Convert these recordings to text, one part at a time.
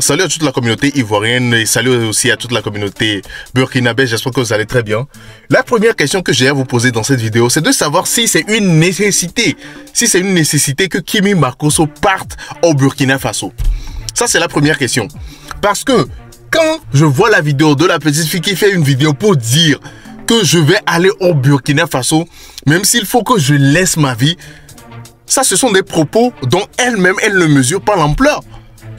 Salut à toute la communauté ivoirienne et salut aussi à toute la communauté burkinabé. J'espère que vous allez très bien. La première question que j'ai à vous poser dans cette vidéo, c'est de savoir si c'est une nécessité. Si c'est une nécessité que Kimi Makosso parte au Burkina Faso. Ça, c'est la première question. Parce que quand je vois la vidéo de la petite fille qui fait une vidéo pour dire que je vais aller au Burkina Faso, même s'il faut que je laisse ma vie, ça, ce sont des propos dont elle-même, elle ne mesure pas l'ampleur.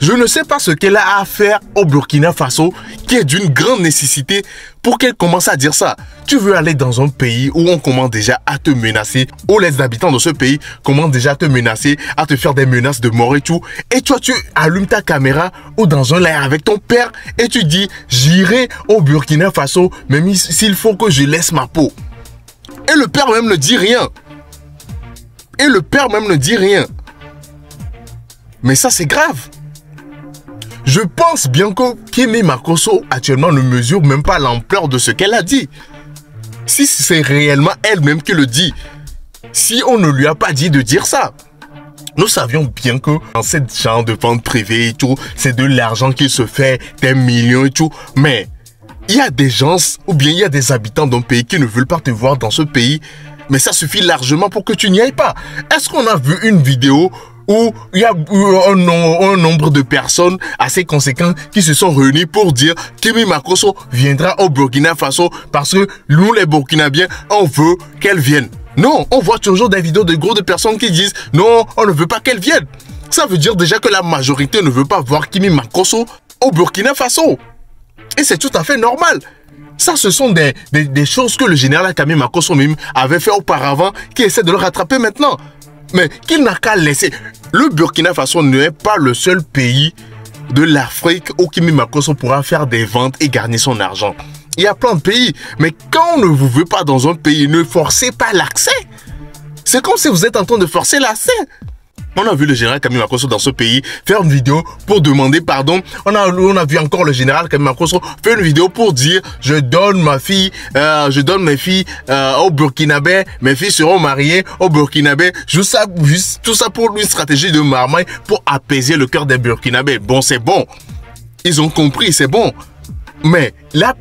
Je ne sais pas ce qu'elle a à faire au Burkina Faso qui est d'une grande nécessité pour qu'elle commence à dire ça. Tu veux aller dans un pays où on commence déjà à te menacer, où les habitants de ce pays commencent déjà à te menacer, à te faire des menaces de mort et tout. Et toi, tu allumes ta caméra ou dans un live avec ton père et tu dis « J'irai au Burkina Faso, même s'il faut que je laisse ma peau. » Et le père même ne dit rien. Et le père même ne dit rien. Mais ça, c'est grave. Je pense bien que Kimi Makosso actuellement ne mesure même pas l'ampleur de ce qu'elle a dit. Si c'est réellement elle-même qui le dit, si on ne lui a pas dit de dire ça, nous savions bien que dans cette genre de vente privée et tout, c'est de l'argent qui se fait, des millions et tout. Mais il y a des gens ou bien il y a des habitants d'un pays qui ne veulent pas te voir dans ce pays. Mais ça suffit largement pour que tu n'y ailles pas. Est-ce qu'on a vu une vidéo où il y a un nombre de personnes assez conséquents qui se sont réunis pour dire Kimi Makosso viendra au Burkina Faso parce que nous les Burkinabés, on veut qu'elle vienne. Non, on voit toujours des vidéos de groupes de personnes qui disent non, on ne veut pas qu'elle vienne. Ça veut dire déjà que la majorité ne veut pas voir Kimi Makosso au Burkina Faso. Et c'est tout à fait normal. Ça, ce sont des choses que le général Kimi Makosso même avait fait auparavant, qui essaie de le rattraper maintenant. Mais qu'il n'a qu'à laisser. Le Burkina Faso n'est pas le seul pays de l'Afrique où Kimi Makosso pourra faire des ventes et gagner son argent. Il y a plein de pays. Mais quand on ne vous veut pas dans un pays, ne forcez pas l'accès. C'est comme si vous êtes en train de forcer l'accès. On a vu le général Kimi Makosso dans ce pays faire une vidéo pour demander pardon. On a vu encore le général Kimi Makosso faire une vidéo pour dire je donne mes filles au Burkinabé, mes filles seront mariées au Burkinabé. Tout ça pour une stratégie de marmaille pour apaiser le cœur des Burkinabés. Bon, c'est bon. Ils ont compris, c'est bon. Mais les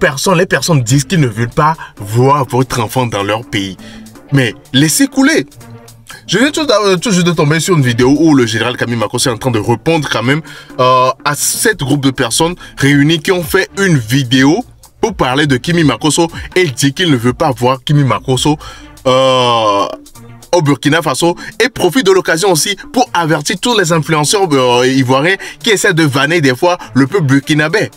personnes disent qu'ils ne veulent pas voir votre enfant dans leur pays. Mais laissez couler. Je viens tout juste de tomber sur une vidéo où le général Kimi Makosso est en train de répondre quand même à 7 groupes de personnes réunies qui ont fait une vidéo pour parler de Kimi Makosso et il dit qu'il ne veut pas voir Kimi Makosso au Burkina Faso et profite de l'occasion aussi pour avertir tous les influenceurs ivoiriens qui essaient de vanner des fois le peuple burkinabé.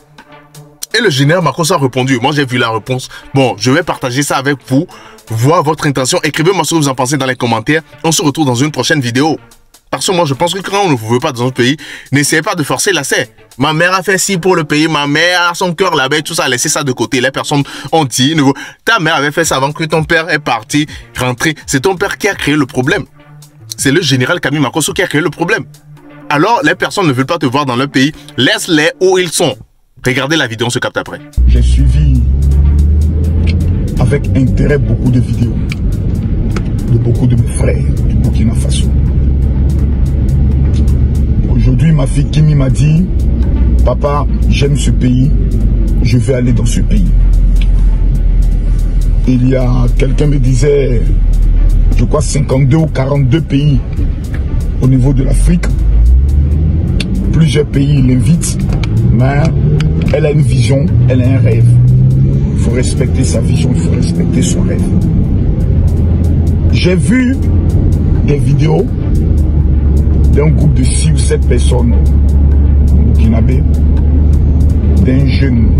Et le général Makosso a répondu. Moi, j'ai vu la réponse. Bon, je vais partager ça avec vous. Voir votre intention. Écrivez-moi ce que vous en pensez dans les commentaires. On se retrouve dans une prochaine vidéo. Parce que moi, je pense que quand on ne vous veut pas dans un pays, n'essayez pas de forcer l'accès. Ma mère a fait ci pour le pays. Ma mère a son cœur là-bas. Tout ça, laissez ça de côté. Les personnes ont dit, ta mère avait fait ça avant que ton père est parti, rentré. C'est ton père qui a créé le problème. C'est le général Kimi Makosso qui a créé le problème. Alors, les personnes ne veulent pas te voir dans leur pays. Laisse-les où ils sont. Regardez la vidéo, on se capte après. J'ai suivi avec intérêt beaucoup de vidéos de beaucoup de mes frères du Burkina Faso. Aujourd'hui, ma fille Kimi m'a dit, papa, j'aime ce pays, je vais aller dans ce pays. Il y a quelqu'un me disait, je crois 52 ou 42 pays au niveau de l'Afrique. Plusieurs pays l'invitent, mais elle a une vision, elle a un rêve. Il faut respecter sa vision, il faut respecter son rêve. J'ai vu des vidéos d'un groupe de 6 ou 7 personnes burkinabé, d'un jeune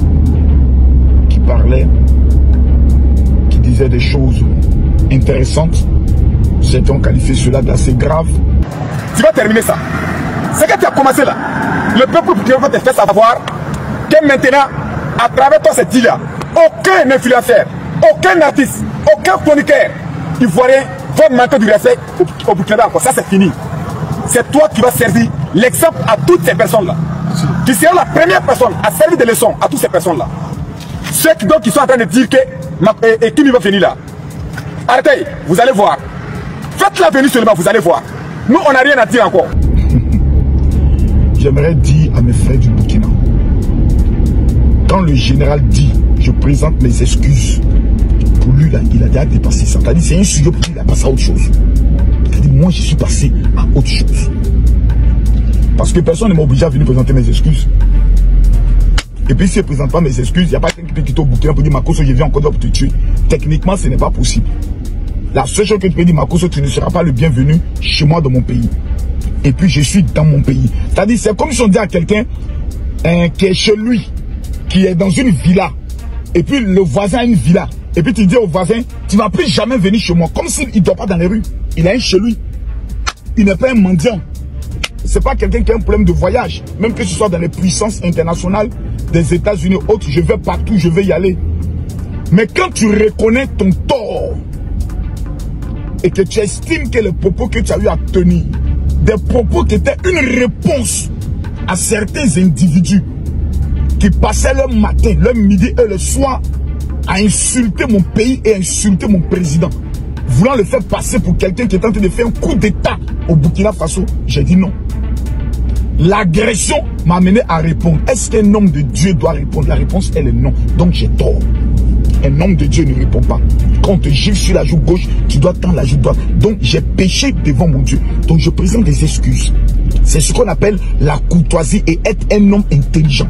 qui parlait, qui disait des choses intéressantes. Certains ont qualifié cela d'assez grave. Tu vas terminer ça. Ce que tu as commencé là, le peuple burkinabé va te faire savoir que maintenant, à travers toi cette île-là, aucun influenceur, aucun artiste, aucun chroniqueur ivoirien va manquer du respect au Burkina encore. Ça, c'est fini. C'est toi qui vas servir l'exemple à toutes ces personnes-là. Tu seras la première personne à servir des leçons à toutes ces personnes-là. Ceux qui sont en train de dire que Kimi va venir là. Arrêtez, vous allez voir. Faites-la venir seulement, vous allez voir. Nous, on n'a rien à dire encore. J'aimerais dire à mes frères du Burkina, le général dit, je présente mes excuses, pour lui, là, il a déjà dépassé ça. C'est-à-dire, c'est un sujet pour lui, il a passé à autre chose. C'est-à-dire, moi, je suis passé à autre chose. Parce que personne ne m'a obligé à venir présenter mes excuses. Et puis, si je ne présente pas mes excuses, il n'y a pas quelqu'un qui peut quitter au Burkina pour dire, Makosso, je viens encore pour te tuer. Techniquement, ce n'est pas possible. La seule chose que tu peux dire, Makosso, tu ne seras pas le bienvenu chez moi dans mon pays. Et puis, je suis dans mon pays. C'est-à-dire, c'est comme si on dit à quelqu'un qui est chez lui, qui est dans une villa, et puis le voisin a une villa. Et puis, tu dis au voisin, tu ne vas plus jamais venir chez moi. Comme s'il ne dort pas dans les rues. Il a un chez lui. Il n'est pas un mendiant. Ce n'est pas quelqu'un qui a un problème de voyage. Même que ce soit dans les puissances internationales des États-Unis ou autres, je vais partout, je vais y aller. Mais quand tu reconnais ton tort et que tu estimes que les propos que tu as eu à tenir, des propos qui étaient une réponse à certains individus qui passaient le matin, le midi et le soir à insulter mon pays et insulter mon président, voulant le faire passer pour quelqu'un qui est en train de faire un coup d'état au Burkina Faso, j'ai dit non. L'agression m'a amené à répondre. Est-ce qu'un homme de Dieu doit répondre? La réponse, elle est non. Donc j'ai tort. Un homme de Dieu ne répond pas. Quand on te gifle sur la joue gauche, tu dois tendre la joue droite. Donc j'ai péché devant mon Dieu. Donc je présente des excuses. C'est ce qu'on appelle la courtoisie et être un homme intelligent.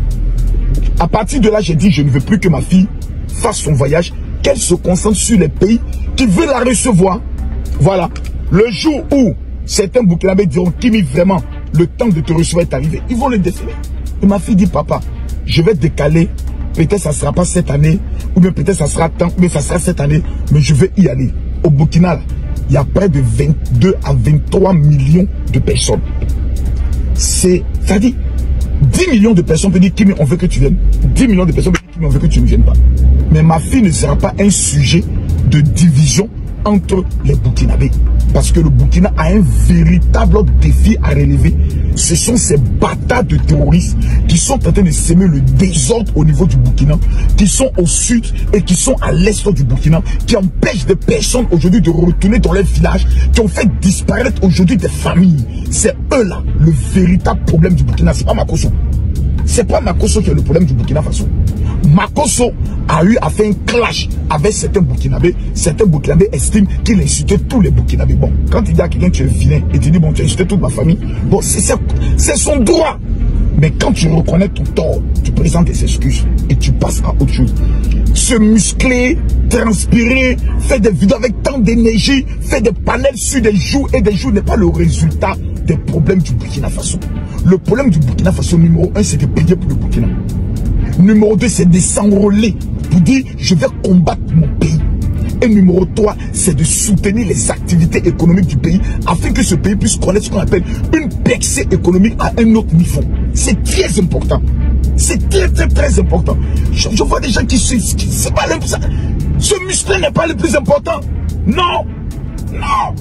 À partir de là, j'ai dit, je ne veux plus que ma fille fasse son voyage, qu'elle se concentre sur les pays qui veulent la recevoir. Voilà. Le jour où certains Burkinabés diront, Kimi, vraiment, le temps de te recevoir est arrivé, ils vont le défiler. Et ma fille dit, papa, je vais décaler, peut-être ça ne sera pas cette année, ou bien peut-être ça sera tant, mais ça sera cette année, mais je vais y aller. Au Burkina, il y a près de 22 à 23 millions de personnes. C'est-à-dire, 10 millions de personnes peuvent dire, Kimi, on veut que tu viennes. 10 millions de personnes peuvent dire, Kimi, on veut que tu ne viennes pas. Mais ma fille ne sera pas un sujet de division entre les Burkinabés. Parce que le Burkina a un véritable défi à relever. Ce sont ces bâtards de terroristes qui sont en train de semer le désordre au niveau du Burkina, qui sont au sud et qui sont à l'est du Burkina, qui empêchent des personnes aujourd'hui de retourner dans leur village, qui ont fait disparaître aujourd'hui des familles. C'est eux là, le véritable problème du Burkina. C'est pas Makosso. C'est pas Makosso qui est le problème du Burkina Faso. Makosso a eu à faire un clash avec certains Burkinabés. Certains Burkinabés estiment qu'il insultait tous les Burkinabés. Bon, quand il dit à quelqu'un tu es vilain et tu dis bon tu as insulté toute ma famille, bon c'est son droit. Mais quand tu reconnais ton tort, tu présentes des excuses et tu passes à autre chose. Se muscler, transpirer, faire des vidéos avec tant d'énergie, faire des panels sur des jours et des jours n'est pas le résultat des problèmes du Burkina Faso. Le problème du Burkina Faso, numéro 1, c'est de prier pour le Burkina. Numéro 2, c'est de s'enrôler pour dire je vais combattre mon pays. Et numéro 3, c'est de soutenir les activités économiques du pays afin que ce pays puisse connaître ce qu'on appelle une percée économique à un autre niveau. C'est très important. C'est très important. Je vois des gens qui c'est pas l'important. Se muscler n'est pas le plus important. Non. Non.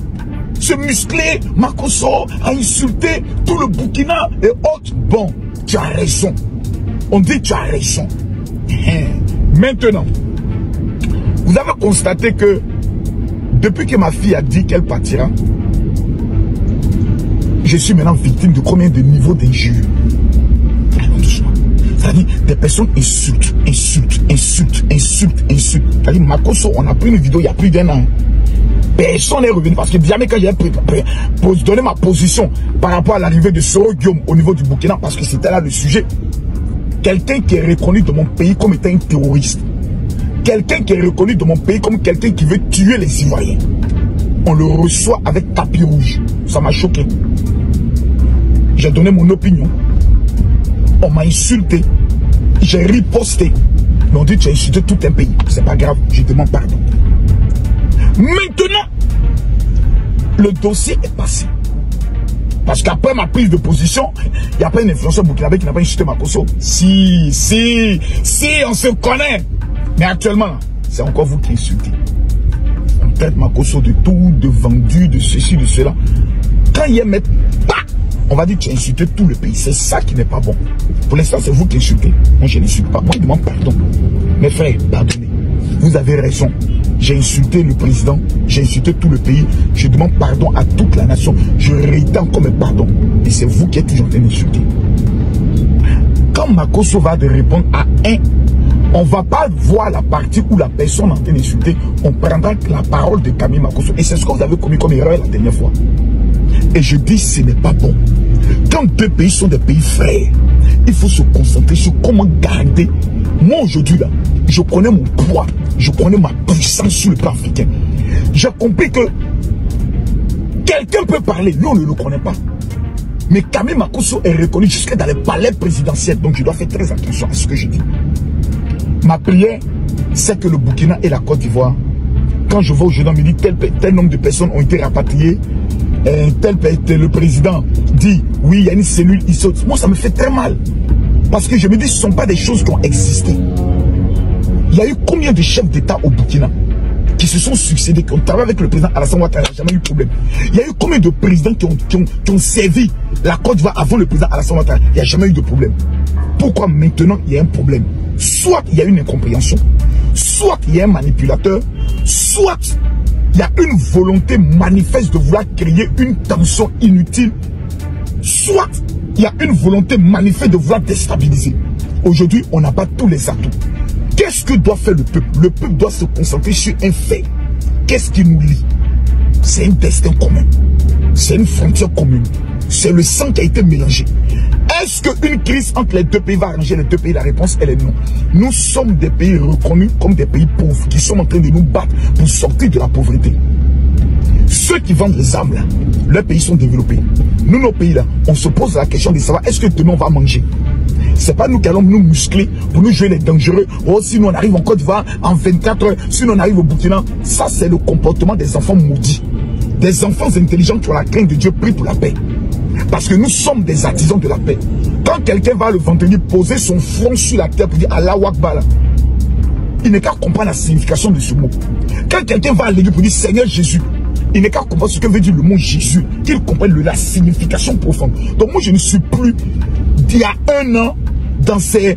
Se muscler, Makosso a insulté tout le Burkina et autres. Bon, tu as raison. On dit tu as raison. Maintenant, vous avez constaté que depuis que ma fille a dit qu'elle partira, je suis maintenant victime de combien de niveaux d'injures? C'est-à-dire des personnes insultent. C'est-à-dire Makosso, on a pris une vidéo il y a plus d'1 an. Personne n'est revenu parce que jamais quand j'ai donné ma position par rapport à l'arrivée de Soro Guillaume au niveau du Burkina, parce que c'était là le sujet. Quelqu'un qui est reconnu dans mon pays comme étant un terroriste. Quelqu'un qui est reconnu dans mon pays comme quelqu'un qui veut tuer les Ivoiriens. On le reçoit avec tapis rouge. Ça m'a choqué. J'ai donné mon opinion. On m'a insulté. J'ai riposté. Mais on dit tu as insulté tout un pays. C'est pas grave, je demande pardon. Maintenant, le dossier est passé. Parce qu'après ma prise de position, il n'y a pas un influenceur burkinabé qui n'a pas insulté Makosso. Si, on se connaît. Mais actuellement, c'est encore vous qui insultez. On traite Makosso de tout, de vendu, de ceci, de cela. Quand il y a maintenant, on va dire que tu as insulté tout le pays. C'est ça qui n'est pas bon. Pour l'instant, c'est vous qui insultez. Moi, je n'insulte pas. Moi, je demande pardon. Mes frères, pardonnez. Vous avez raison. J'ai insulté le président, j'ai insulté tout le pays. Je demande pardon à toute la nation. Je réitère encore mes pardons. Et c'est vous qui êtes toujours en train d'insulter. Quand Makosso va de répondre à un On ne va pas voir la partie où la personne est en train d'insulter. On prendra la parole de Camille Makosso. Et c'est ce que vous avez commis comme erreur la dernière fois. Et je dis, ce n'est pas bon. Quand deux pays sont des pays frères, il faut se concentrer sur comment garder. Moi, aujourd'hui, là, je connais mon poids. Je connais ma puissance sur le plan africain. J'ai compris que quelqu'un peut parler. Nous, on ne le connaît pas. Mais Camille Makosso est reconnu jusque dans les palais présidentiels. Donc, je dois faire très attention à ce que je dis. Ma prière, c'est que le Burkina et la Côte d'Ivoire, quand je vois aujourd'hui, on me dit tel nombre de personnes ont été rapatriées, le président dit, oui, il y a une cellule ici. Moi, ça me fait très mal. Parce que je me dis, ce ne sont pas des choses qui ont existé. Il y a eu combien de chefs d'État au Burkina qui se sont succédés, qui ont travaillé avec le président Alassane Ouattara, il n'y a jamais eu de problème. Il y a eu combien de présidents qui ont servi la Côte d'Ivoire avant le président Alassane Ouattara, il n'y a jamais eu de problème. Pourquoi maintenant il y a un problème? Soit il y a une incompréhension, soit il y a un manipulateur, soit il y a une volonté manifeste de vouloir créer une tension inutile, soit il y a une volonté manifeste de vouloir déstabiliser. Aujourd'hui, on n'a pas tous les atouts. Qu'est-ce que doit faire le peuple? Le peuple doit se concentrer sur un fait. Qu'est-ce qui nous lie? C'est un destin commun. C'est une frontière commune. C'est le sang qui a été mélangé. Est-ce qu'une crise entre les deux pays va arranger les deux pays? La réponse, elle est non. Nous sommes des pays reconnus comme des pays pauvres qui sont en train de nous battre pour sortir de la pauvreté. Ceux qui vendent les armes là, leurs pays sont développés. Nous, nos pays là, on se pose la question de savoir est-ce que demain on va manger? C'est pas nous qui allons nous muscler pour nous jouer les dangereux. Oh, si nous on arrive en Côte d'Ivoire en 24 heures, si nous on arrive au Burkina, ça c'est le comportement des enfants maudits. Des enfants intelligents qui ont la crainte de Dieu, pris pour la paix. Parce que nous sommes des artisans de la paix. Quand quelqu'un va le vendredi poser son front sur la terre pour dire Allah Akbar, il n'est qu'à comprendre la signification de ce mot. Quand quelqu'un va à l'église pour dire Seigneur Jésus, il n'est qu'à comprendre ce que veut dire le mot Jésus, qu'il comprenne la signification profonde. Donc moi je ne suis plus d'il y a un an dans ces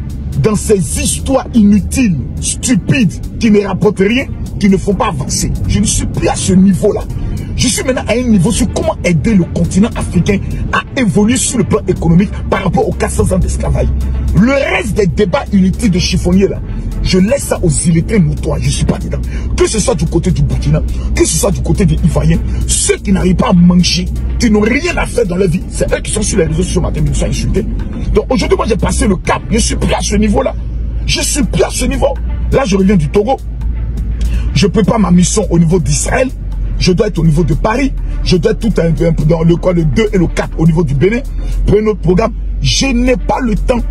histoires inutiles, stupides, qui ne rapportent rien, qui ne font pas avancer. Je ne suis plus à ce niveau-là. Je suis maintenant à un niveau sur comment aider le continent africain à évoluer sur le plan économique par rapport aux 400 ans d'esclavage. Le reste des débats inutiles de chiffonniers là, je laisse ça aux illettrés notoires, je ne suis pas dedans. Que ce soit du côté du Burkina, que ce soit du côté des Ivoiriens, ceux qui n'arrivent pas à manger, qui n'ont rien à faire dans leur vie, c'est eux qui sont sur les réseaux sociaux matin, ils nous sont insultés. Donc aujourd'hui, moi j'ai passé le cap, je suis plus à ce niveau-là. Je suis plus à ce niveau. Là, je reviens du Togo. Je prépare ma mission au niveau d'Israël. Je dois être au niveau de Paris. Je dois être tout dans le 2 et le 4 au niveau du Bénin. Pour un autre programme. Je n'ai pas le temps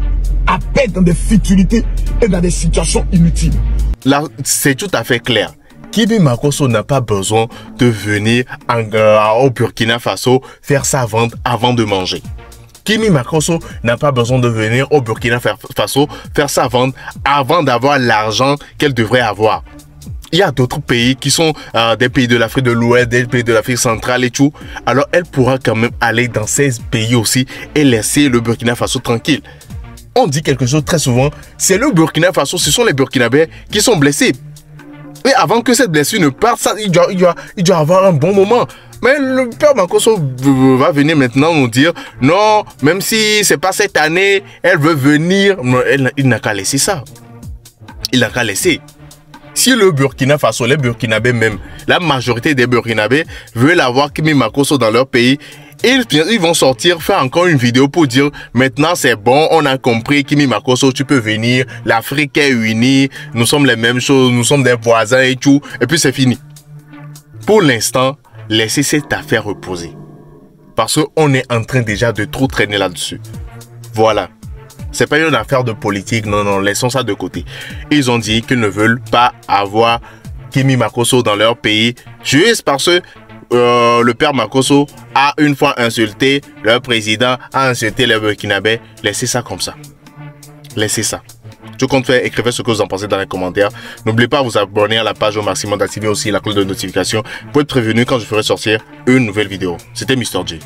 à perdre dans des futilités et dans des situations inutiles. Là, c'est tout à fait clair. Kimi Makosso n'a pas besoin de venir au Burkina Faso faire sa vente avant de manger. Kimi Makosso n'a pas besoin de venir au Burkina Faso faire sa vente avant d'avoir l'argent qu'elle devrait avoir. Il y a d'autres pays qui sont des pays de l'Afrique de l'Ouest, des pays de l'Afrique centrale et tout. Alors elle pourra quand même aller dans ces pays aussi et laisser le Burkina Faso tranquille. On dit quelque chose très souvent, c'est le Burkina Faso, ce sont les Burkinabés qui sont blessés. Et avant que cette blessure ne parte, ça, il doit avoir un bon moment. Mais le père Makosso va venir maintenant nous dire, non, même si c'est pas cette année, elle veut venir. Il n'a qu'à laisser ça. Il n'a qu'à laisser. Si le Burkina Faso, les Burkinabés même, la majorité des Burkinabés veulent avoir Kimi Makosso dans leur pays, ils vont sortir, faire encore une vidéo pour dire maintenant c'est bon, on a compris, Kimi Makosso, tu peux venir, l'Afrique est unie, nous sommes les mêmes choses, nous sommes des voisins et tout, et puis c'est fini. Pour l'instant, laissez cette affaire reposer. Parce qu'on est en train déjà de trop traîner là-dessus. Voilà. C'est pas une affaire de politique, non, non, laissons ça de côté. Ils ont dit qu'ils ne veulent pas avoir Kimi Makosso dans leur pays, juste parce que le père Makosso a une fois insulté leur président, a insulté les Burkinabés. Laissez ça comme ça. Laissez ça. Je compte faire, écrivez ce que vous en pensez dans les commentaires. N'oubliez pas de vous abonner à la page au maximum, d'activer aussi la cloche de notification pour être prévenu quand je ferai sortir une nouvelle vidéo. C'était Mr. J.